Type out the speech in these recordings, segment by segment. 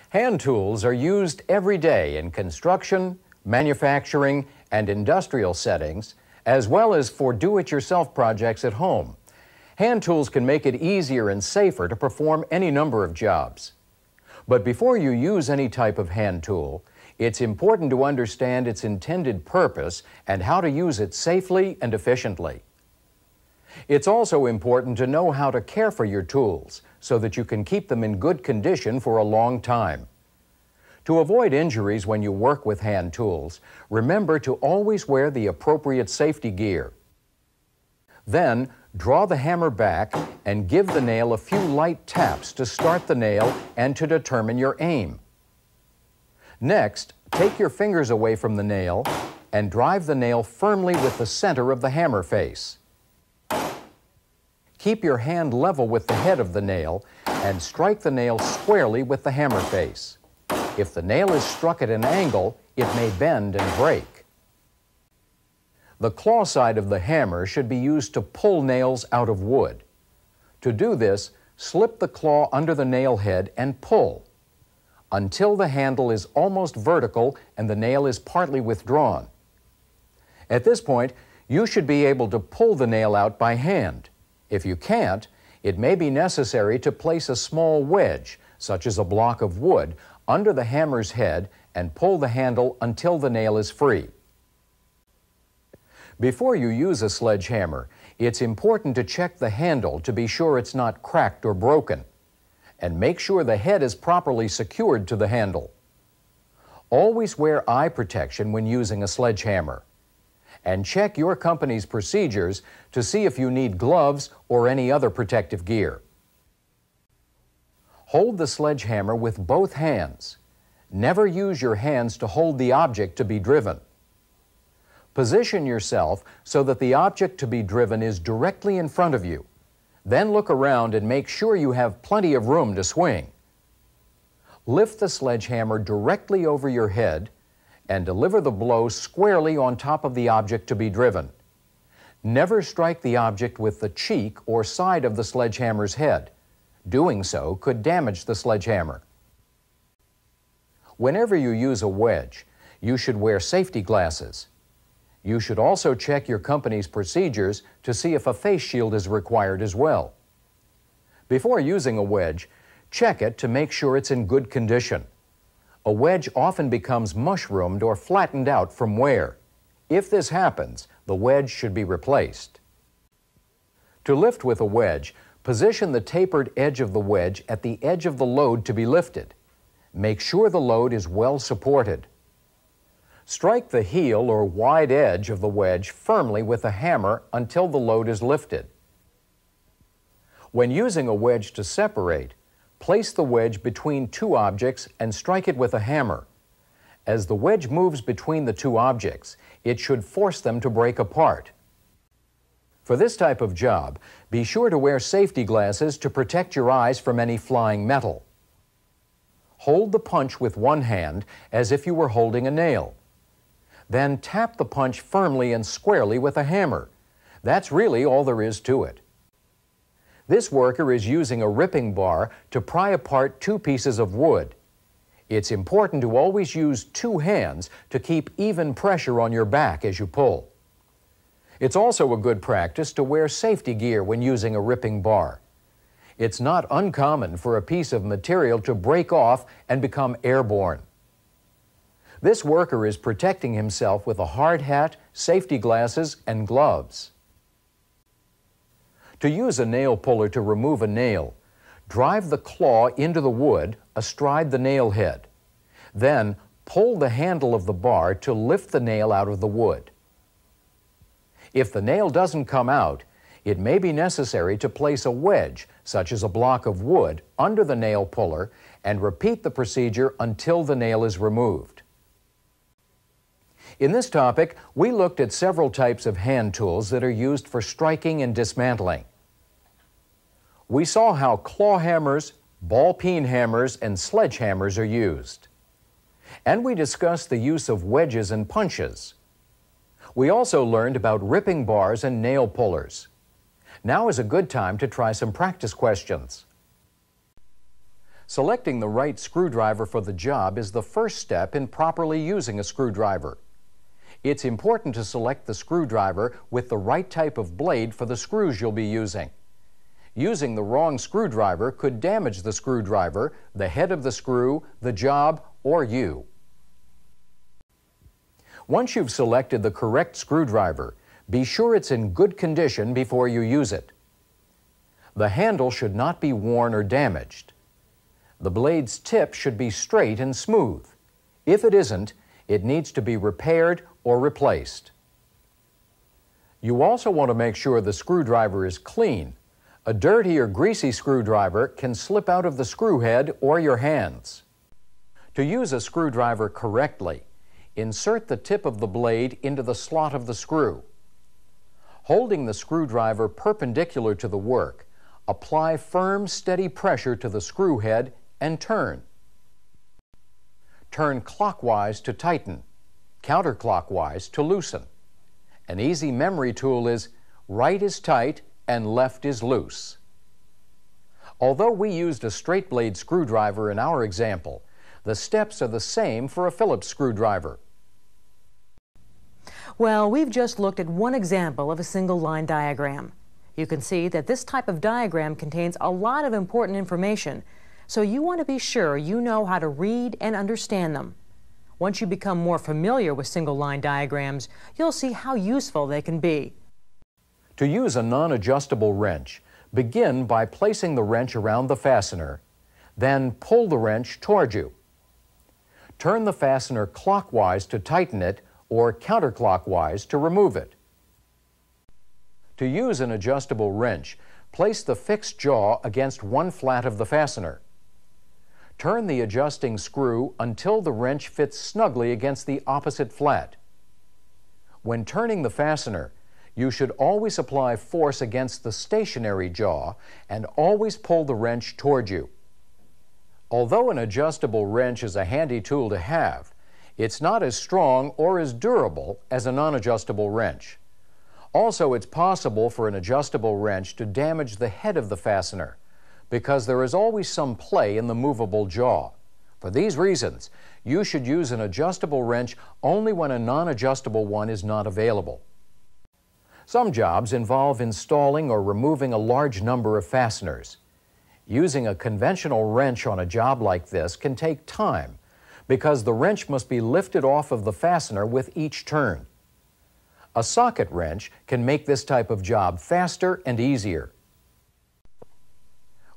Hand tools are used every day in construction, manufacturing, and industrial settings, as well as for do-it-yourself projects at home. Hand tools can make it easier and safer to perform any number of jobs. But before you use any type of hand tool, it's important to understand its intended purpose and how to use it safely and efficiently. It's also important to know how to care for your tools so that you can keep them in good condition for a long time. To avoid injuries when you work with hand tools, remember to always wear the appropriate safety gear. Then, draw the hammer back and give the nail a few light taps to start the nail and to determine your aim. Next, take your fingers away from the nail and drive the nail firmly with the center of the hammer face. Keep your hand level with the head of the nail and strike the nail squarely with the hammer face. If the nail is struck at an angle, it may bend and break. The claw side of the hammer should be used to pull nails out of wood. To do this, slip the claw under the nail head and pull until the handle is almost vertical and the nail is partly withdrawn. At this point, you should be able to pull the nail out by hand. If you can't, it may be necessary to place a small wedge, such as a block of wood, under the hammer's head and pull the handle until the nail is free. Before you use a sledgehammer, it's important to check the handle to be sure it's not cracked or broken, and make sure the head is properly secured to the handle. Always wear eye protection when using a sledgehammer, and check your company's procedures to see if you need gloves or any other protective gear. Hold the sledgehammer with both hands. Never use your hands to hold the object to be driven. Position yourself so that the object to be driven is directly in front of you. Then look around and make sure you have plenty of room to swing. Lift the sledgehammer directly over your head and deliver the blow squarely on top of the object to be driven. Never strike the object with the cheek or side of the sledgehammer's head. Doing so could damage the sledgehammer. Whenever you use a wedge, you should wear safety glasses. You should also check your company's procedures to see if a face shield is required as well. Before using a wedge, check it to make sure it's in good condition. A wedge often becomes mushroomed or flattened out from wear. If this happens, the wedge should be replaced. To lift with a wedge, position the tapered edge of the wedge at the edge of the load to be lifted. Make sure the load is well supported. Strike the heel or wide edge of the wedge firmly with a hammer until the load is lifted. When using a wedge to separate, place the wedge between two objects and strike it with a hammer. As the wedge moves between the two objects, it should force them to break apart. For this type of job, be sure to wear safety glasses to protect your eyes from any flying metal. Hold the punch with one hand as if you were holding a nail. Then tap the punch firmly and squarely with a hammer. That's really all there is to it. This worker is using a ripping bar to pry apart two pieces of wood. It's important to always use two hands to keep even pressure on your back as you pull. It's also a good practice to wear safety gear when using a ripping bar. It's not uncommon for a piece of material to break off and become airborne. This worker is protecting himself with a hard hat, safety glasses, and gloves. To use a nail puller to remove a nail, drive the claw into the wood astride the nail head. Then pull the handle of the bar to lift the nail out of the wood. If the nail doesn't come out, it may be necessary to place a wedge, such as a block of wood, under the nail puller and repeat the procedure until the nail is removed. In this topic, we looked at several types of hand tools that are used for striking and dismantling. We saw how claw hammers, ball-peen hammers, and sledgehammers are used. And we discussed the use of wedges and punches. We also learned about ripping bars and nail pullers. Now is a good time to try some practice questions. Selecting the right screwdriver for the job is the first step in properly using a screwdriver. It's important to select the screwdriver with the right type of blade for the screws you'll be using. Using the wrong screwdriver could damage the screwdriver, the head of the screw, the job, or you. Once you've selected the correct screwdriver, be sure it's in good condition before you use it. The handle should not be worn or damaged. The blade's tip should be straight and smooth. If it isn't, it needs to be repaired or replaced. You also want to make sure the screwdriver is clean. A dirty or greasy screwdriver can slip out of the screw head or your hands. To use a screwdriver correctly, insert the tip of the blade into the slot of the screw. Holding the screwdriver perpendicular to the work, apply firm, steady pressure to the screw head and turn. Turn clockwise to tighten, counterclockwise to loosen. An easy memory tool is right is tight and left is loose. Although we used a straight blade screwdriver in our example, the steps are the same for a Phillips screwdriver. Well, we've just looked at one example of a single line diagram. You can see that this type of diagram contains a lot of important information, so you want to be sure you know how to read and understand them. Once you become more familiar with single line diagrams, you'll see how useful they can be. To use a non-adjustable wrench, begin by placing the wrench around the fastener, then pull the wrench toward you. Turn the fastener clockwise to tighten it or counterclockwise to remove it. To use an adjustable wrench, place the fixed jaw against one flat of the fastener. Turn the adjusting screw until the wrench fits snugly against the opposite flat. When turning the fastener, you should always apply force against the stationary jaw and always pull the wrench toward you. Although an adjustable wrench is a handy tool to have, it's not as strong or as durable as a non-adjustable wrench. Also, it's possible for an adjustable wrench to damage the head of the fastener because there is always some play in the movable jaw. For these reasons, you should use an adjustable wrench only when a non-adjustable one is not available. Some jobs involve installing or removing a large number of fasteners. Using a conventional wrench on a job like this can take time because the wrench must be lifted off of the fastener with each turn. A socket wrench can make this type of job faster and easier.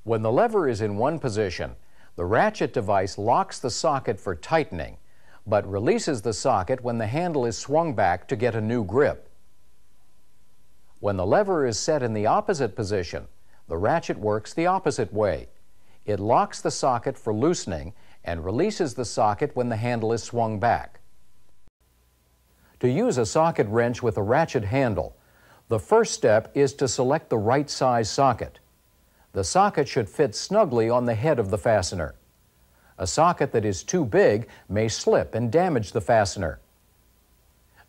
When the lever is in one position, the ratchet device locks the socket for tightening, but releases the socket when the handle is swung back to get a new grip. When the lever is set in the opposite position, the ratchet works the opposite way. It locks the socket for loosening and releases the socket when the handle is swung back. To use a socket wrench with a ratchet handle, the first step is to select the right size socket. The socket should fit snugly on the head of the fastener. A socket that is too big may slip and damage the fastener.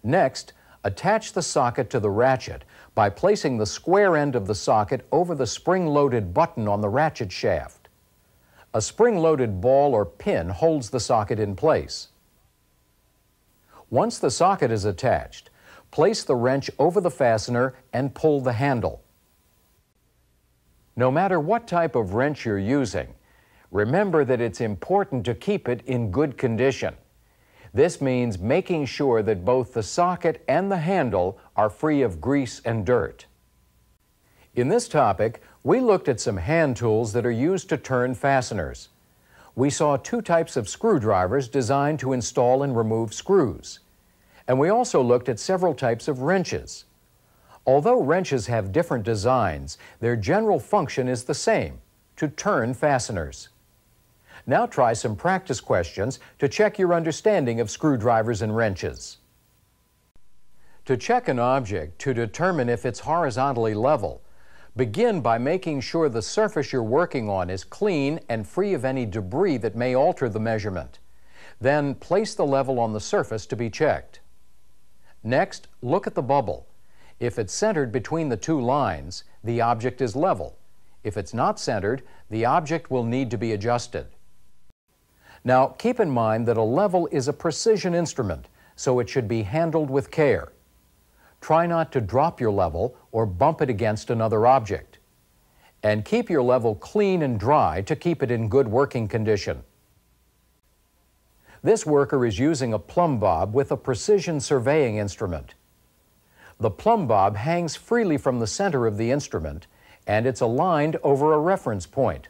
Next, attach the socket to the ratchet by placing the square end of the socket over the spring-loaded button on the ratchet shaft. A spring-loaded ball or pin holds the socket in place. Once the socket is attached, place the wrench over the fastener and pull the handle. No matter what type of wrench you're using, remember that it's important to keep it in good condition. This means making sure that both the socket and the handle are free of grease and dirt. In this topic, we looked at some hand tools that are used to turn fasteners. We saw two types of screwdrivers designed to install and remove screws. And we also looked at several types of wrenches. Although wrenches have different designs, their general function is the same, to turn fasteners. Now try some practice questions to check your understanding of screwdrivers and wrenches. To check an object to determine if it's horizontally level, begin by making sure the surface you're working on is clean and free of any debris that may alter the measurement. Then place the level on the surface to be checked. Next, look at the bubble. If it's centered between the two lines, the object is level. If it's not centered, the object will need to be adjusted. Now, keep in mind that a level is a precision instrument, so it should be handled with care. Try not to drop your level or bump it against another object. And keep your level clean and dry to keep it in good working condition. This worker is using a plumb bob with a precision surveying instrument. The plumb bob hangs freely from the center of the instrument, and it's aligned over a reference point.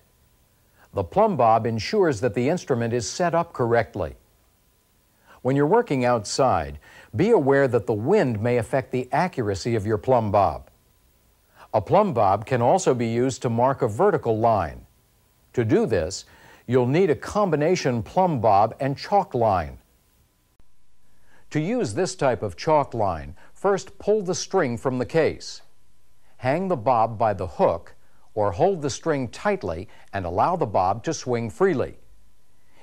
The plumb bob ensures that the instrument is set up correctly. When you're working outside, be aware that the wind may affect the accuracy of your plumb bob. A plumb bob can also be used to mark a vertical line. To do this, you'll need a combination plumb bob and chalk line. To use this type of chalk line, first pull the string from the case. Hang the bob by the hook, or hold the string tightly and allow the bob to swing freely.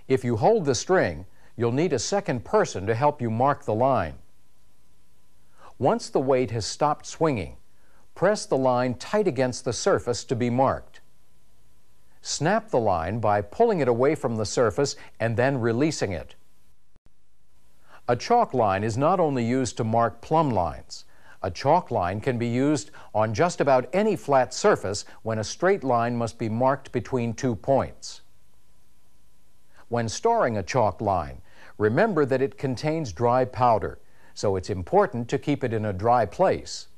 If you hold the string, you'll need a second person to help you mark the line. Once the weight has stopped swinging, press the line tight against the surface to be marked. Snap the line by pulling it away from the surface and then releasing it. A chalk line is not only used to mark plumb lines. A chalk line can be used on just about any flat surface when a straight line must be marked between 2 points. When storing a chalk line, remember that it contains dry powder, so it's important to keep it in a dry place.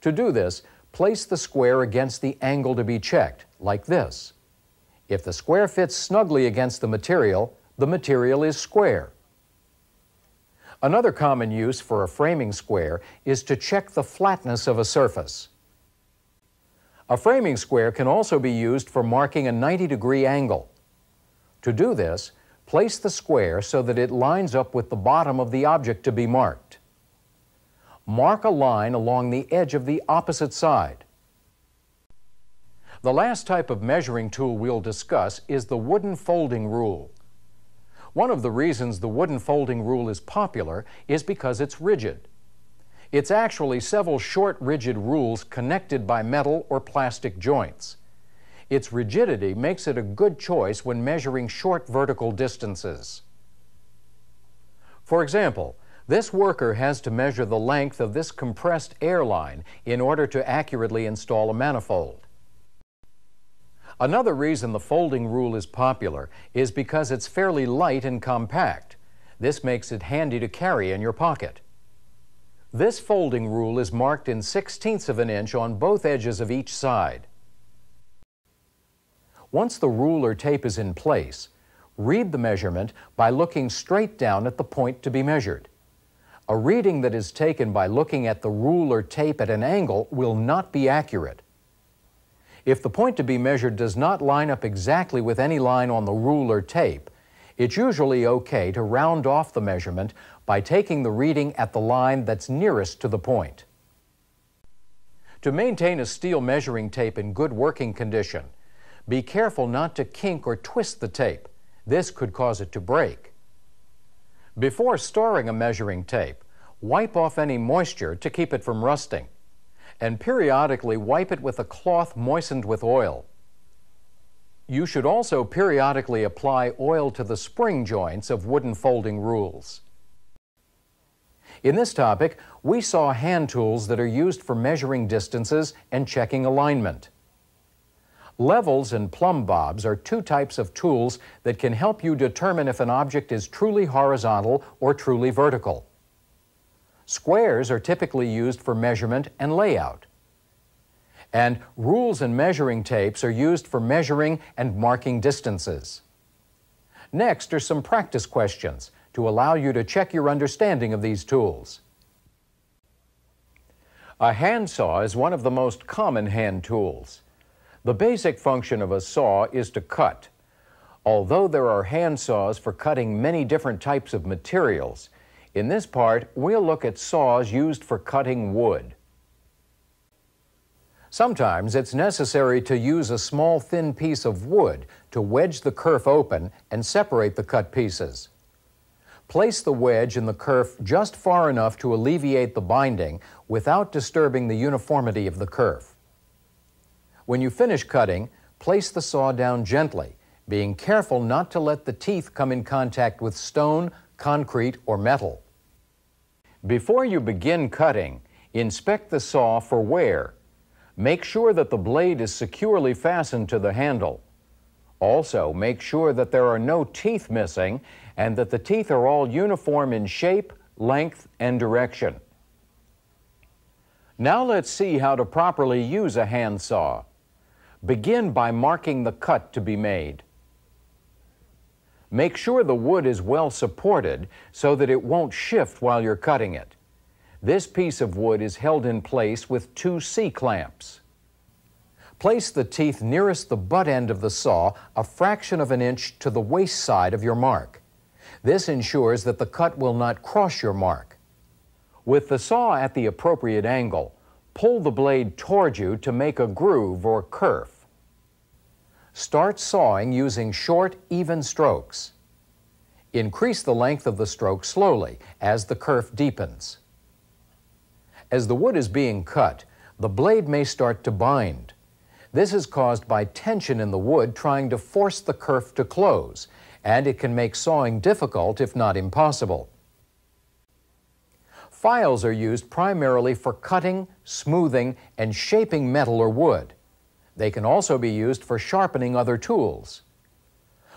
To do this, place the square against the angle to be checked, like this. If the square fits snugly against the material is square. Another common use for a framing square is to check the flatness of a surface. A framing square can also be used for marking a 90-degree angle. To do this, place the square so that it lines up with the bottom of the object to be marked. Mark a line along the edge of the opposite side. The last type of measuring tool we'll discuss is the wooden folding rule. One of the reasons the wooden folding rule is popular is because it's rigid. It's actually several short rigid rules connected by metal or plastic joints. Its rigidity makes it a good choice when measuring short vertical distances. For example, this worker has to measure the length of this compressed air line in order to accurately install a manifold. Another reason the folding rule is popular is because it's fairly light and compact. This makes it handy to carry in your pocket. This folding rule is marked in 1/16 of an inch on both edges of each side. Once the rule or tape is in place, read the measurement by looking straight down at the point to be measured. A reading that is taken by looking at the rule or tape at an angle will not be accurate. If the point to be measured does not line up exactly with any line on the rule or tape, it's usually okay to round off the measurement by taking the reading at the line that's nearest to the point. To maintain a steel measuring tape in good working condition, be careful not to kink or twist the tape. This could cause it to break. Before storing a measuring tape, wipe off any moisture to keep it from rusting, and periodically wipe it with a cloth moistened with oil. You should also periodically apply oil to the spring joints of wooden folding rules. In this topic, we saw hand tools that are used for measuring distances and checking alignment. Levels and plumb bobs are two types of tools that can help you determine if an object is truly horizontal or truly vertical. Squares are typically used for measurement and layout. And rules and measuring tapes are used for measuring and marking distances. Next are some practice questions to allow you to check your understanding of these tools. A handsaw is one of the most common hand tools. The basic function of a saw is to cut. Although there are handsaws for cutting many different types of materials, in this part, we'll look at saws used for cutting wood. Sometimes it's necessary to use a small thin piece of wood to wedge the kerf open and separate the cut pieces. Place the wedge in the kerf just far enough to alleviate the binding without disturbing the uniformity of the kerf. When you finish cutting, place the saw down gently, being careful not to let the teeth come in contact with stone, concrete, or metal. Before you begin cutting, inspect the saw for wear. Make sure that the blade is securely fastened to the handle. Also, make sure that there are no teeth missing and that the teeth are all uniform in shape, length, and direction. Now let's see how to properly use a handsaw. Begin by marking the cut to be made. Make sure the wood is well supported so that it won't shift while you're cutting it. This piece of wood is held in place with 2 C-clamps. Place the teeth nearest the butt end of the saw a fraction of an inch to the waist side of your mark. This ensures that the cut will not cross your mark. With the saw at the appropriate angle, pull the blade toward you to make a groove or kerf. Start sawing using short, even strokes. Increase the length of the stroke slowly as the kerf deepens. As the wood is being cut, the blade may start to bind. This is caused by tension in the wood trying to force the kerf to close, and it can make sawing difficult if not impossible. Files are used primarily for cutting, smoothing, and shaping metal or wood. They can also be used for sharpening other tools.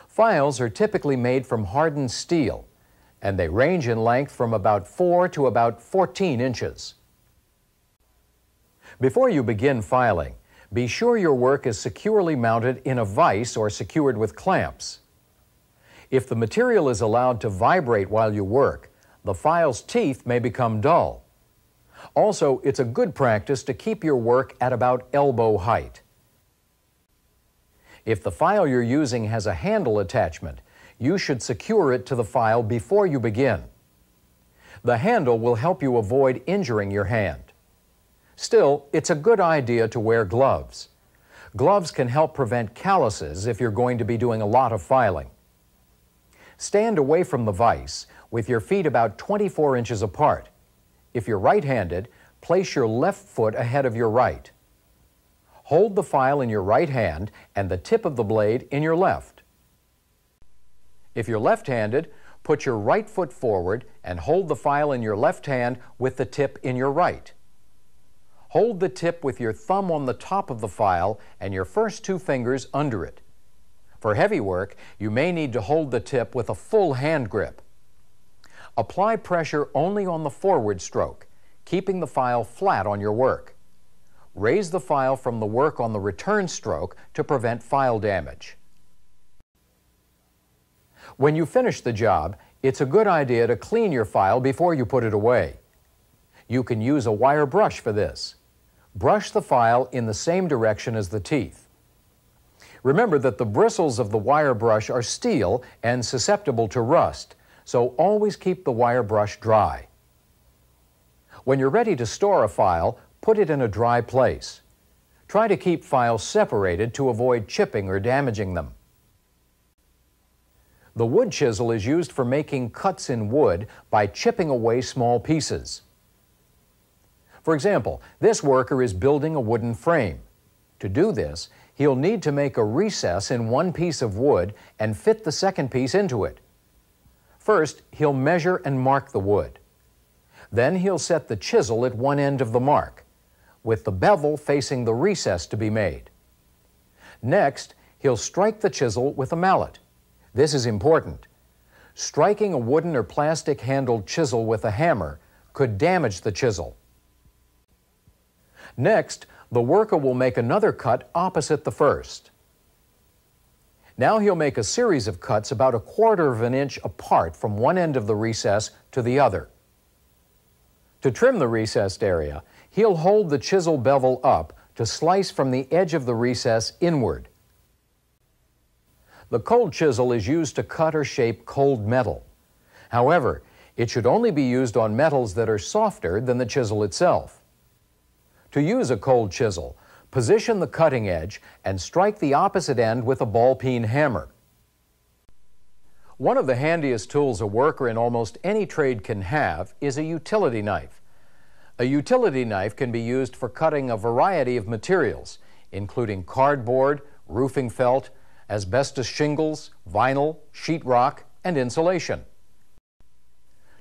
Files are typically made from hardened steel, and they range in length from about 4 to about 14 inches. Before you begin filing, be sure your work is securely mounted in a vise or secured with clamps. If the material is allowed to vibrate while you work, the file's teeth may become dull. Also, it's a good practice to keep your work at about elbow height. If the file you're using has a handle attachment, you should secure it to the file before you begin. The handle will help you avoid injuring your hand. Still, it's a good idea to wear gloves. Gloves can help prevent calluses if you're going to be doing a lot of filing. Stand away from the vise with your feet about 24 inches apart. If you're right-handed, place your left foot ahead of your right. Hold the file in your right hand and the tip of the blade in your left. If you're left-handed, put your right foot forward and hold the file in your left hand with the tip in your right. Hold the tip with your thumb on the top of the file and your first 2 fingers under it. For heavy work, you may need to hold the tip with a full hand grip. Apply pressure only on the forward stroke, keeping the file flat on your work. Raise the file from the work on the return stroke to prevent file damage. When you finish the job, it's a good idea to clean your file before you put it away. You can use a wire brush for this. Brush the file in the same direction as the teeth. Remember that the bristles of the wire brush are steel and susceptible to rust, so always keep the wire brush dry. When you're ready to store a file, put it in a dry place. Try to keep files separated to avoid chipping or damaging them. The wood chisel is used for making cuts in wood by chipping away small pieces. For example, this worker is building a wooden frame. To do this, he'll need to make a recess in one piece of wood and fit the second piece into it. First, he'll measure and mark the wood. Then he'll set the chisel at one end of the mark, with the bevel facing the recess to be made. Next, he'll strike the chisel with a mallet. This is important. Striking a wooden or plastic-handled chisel with a hammer could damage the chisel. Next, the worker will make another cut opposite the first. Now he'll make a series of cuts about 1/4 of an inch apart from one end of the recess to the other. To trim the recessed area, he'll hold the chisel bevel up to slice from the edge of the recess inward. The cold chisel is used to cut or shape cold metal. However, it should only be used on metals that are softer than the chisel itself. To use a cold chisel, position the cutting edge and strike the opposite end with a ball-peen hammer. One of the handiest tools a worker in almost any trade can have is a utility knife. A utility knife can be used for cutting a variety of materials, including cardboard, roofing felt, asbestos shingles, vinyl, sheetrock, and insulation.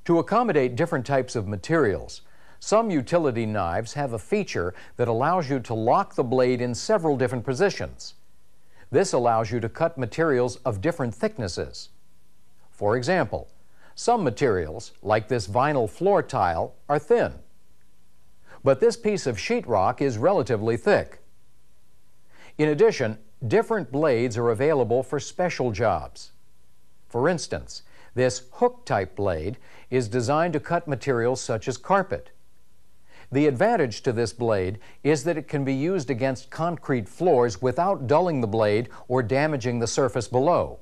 To accommodate different types of materials, some utility knives have a feature that allows you to lock the blade in several different positions. This allows you to cut materials of different thicknesses. For example, some materials, like this vinyl floor tile, are thin. But this piece of sheetrock is relatively thick. In addition, different blades are available for special jobs. For instance, this hook-type blade is designed to cut materials such as carpet. The advantage to this blade is that it can be used against concrete floors without dulling the blade or damaging the surface below.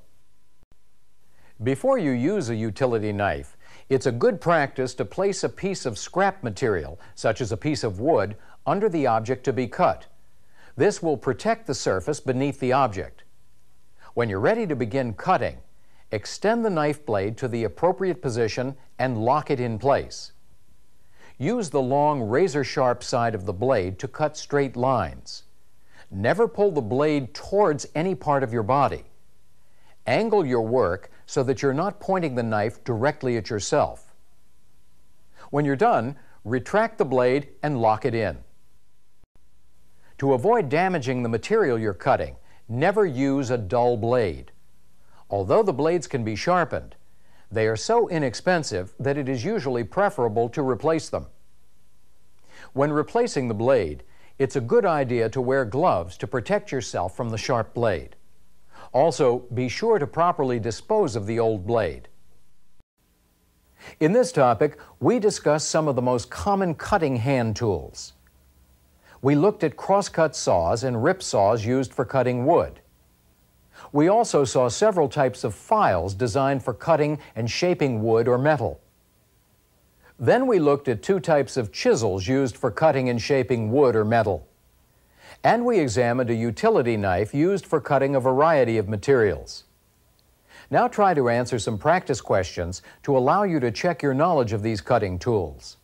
Before you use a utility knife, it's a good practice to place a piece of scrap material, such as a piece of wood, under the object to be cut. This will protect the surface beneath the object. When you're ready to begin cutting, extend the knife blade to the appropriate position and lock it in place. Use the long razor-sharp side of the blade to cut straight lines. Never pull the blade towards any part of your body. Angle your work so that you're not pointing the knife directly at yourself. When you're done, retract the blade and lock it in. To avoid damaging the material you're cutting, never use a dull blade. Although the blades can be sharpened, they are so inexpensive that it is usually preferable to replace them. When replacing the blade, it's a good idea to wear gloves to protect yourself from the sharp blade. Also, be sure to properly dispose of the old blade. In this topic, we discussed some of the most common cutting hand tools. We looked at crosscut saws and rip saws used for cutting wood. We also saw several types of files designed for cutting and shaping wood or metal. Then we looked at two types of chisels used for cutting and shaping wood or metal. And we examined a utility knife used for cutting a variety of materials. Now try to answer some practice questions to allow you to check your knowledge of these cutting tools.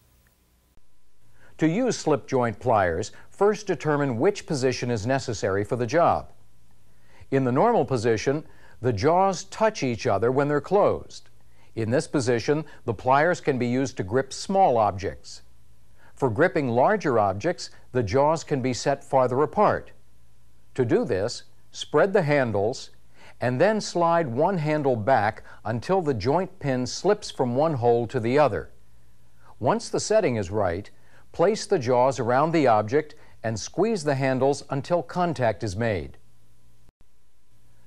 To use slip joint pliers, first determine which position is necessary for the job. In the normal position, the jaws touch each other when they're closed. In this position, the pliers can be used to grip small objects. For gripping larger objects, the jaws can be set farther apart. To do this, spread the handles and then slide one handle back until the joint pin slips from one hole to the other. Once the setting is right, place the jaws around the object and squeeze the handles until contact is made.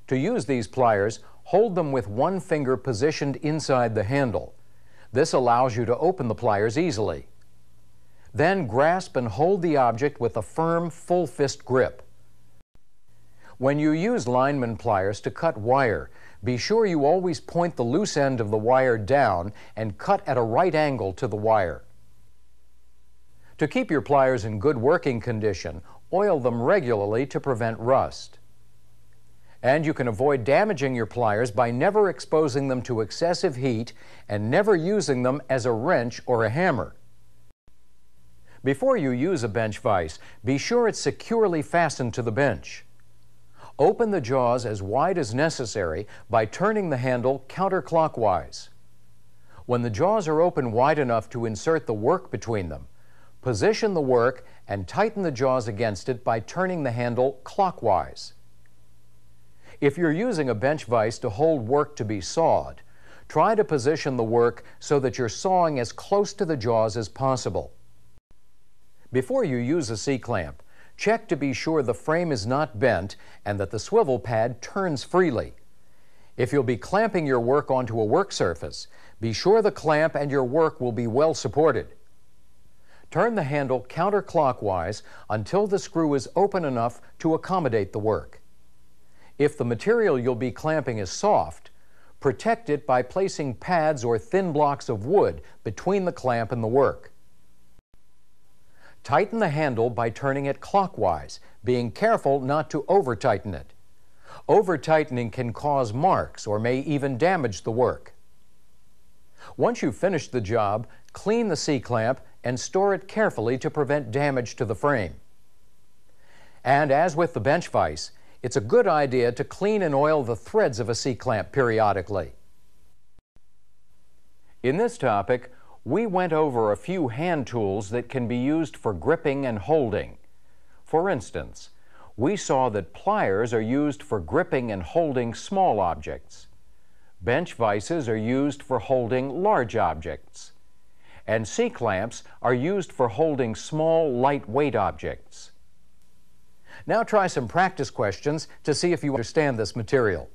To use these pliers, hold them with one finger positioned inside the handle. This allows you to open the pliers easily. Then grasp and hold the object with a firm, full fist grip. When you use lineman pliers to cut wire, be sure you always point the loose end of the wire down and cut at a right angle to the wire. To keep your pliers in good working condition, oil them regularly to prevent rust. And you can avoid damaging your pliers by never exposing them to excessive heat and never using them as a wrench or a hammer. Before you use a bench vise, be sure it's securely fastened to the bench. Open the jaws as wide as necessary by turning the handle counterclockwise. When the jaws are open wide enough to insert the work between them, position the work and tighten the jaws against it by turning the handle clockwise. If you're using a bench vise to hold work to be sawed, try to position the work so that you're sawing as close to the jaws as possible. Before you use a C-clamp, check to be sure the frame is not bent and that the swivel pad turns freely. If you'll be clamping your work onto a work surface, be sure the clamp and your work will be well supported. Turn the handle counterclockwise until the screw is open enough to accommodate the work. If the material you'll be clamping is soft, protect it by placing pads or thin blocks of wood between the clamp and the work. Tighten the handle by turning it clockwise, being careful not to over-tighten it. Over-tightening can cause marks or may even damage the work. Once you've finished the job, clean the C-clamp and store it carefully to prevent damage to the frame. And as with the bench vise, it's a good idea to clean and oil the threads of a C-clamp periodically. In this topic, we went over a few hand tools that can be used for gripping and holding. For instance, we saw that pliers are used for gripping and holding small objects. Bench vises are used for holding large objects. And C-clamps are used for holding small, lightweight objects. Now try some practice questions to see if you understand this material.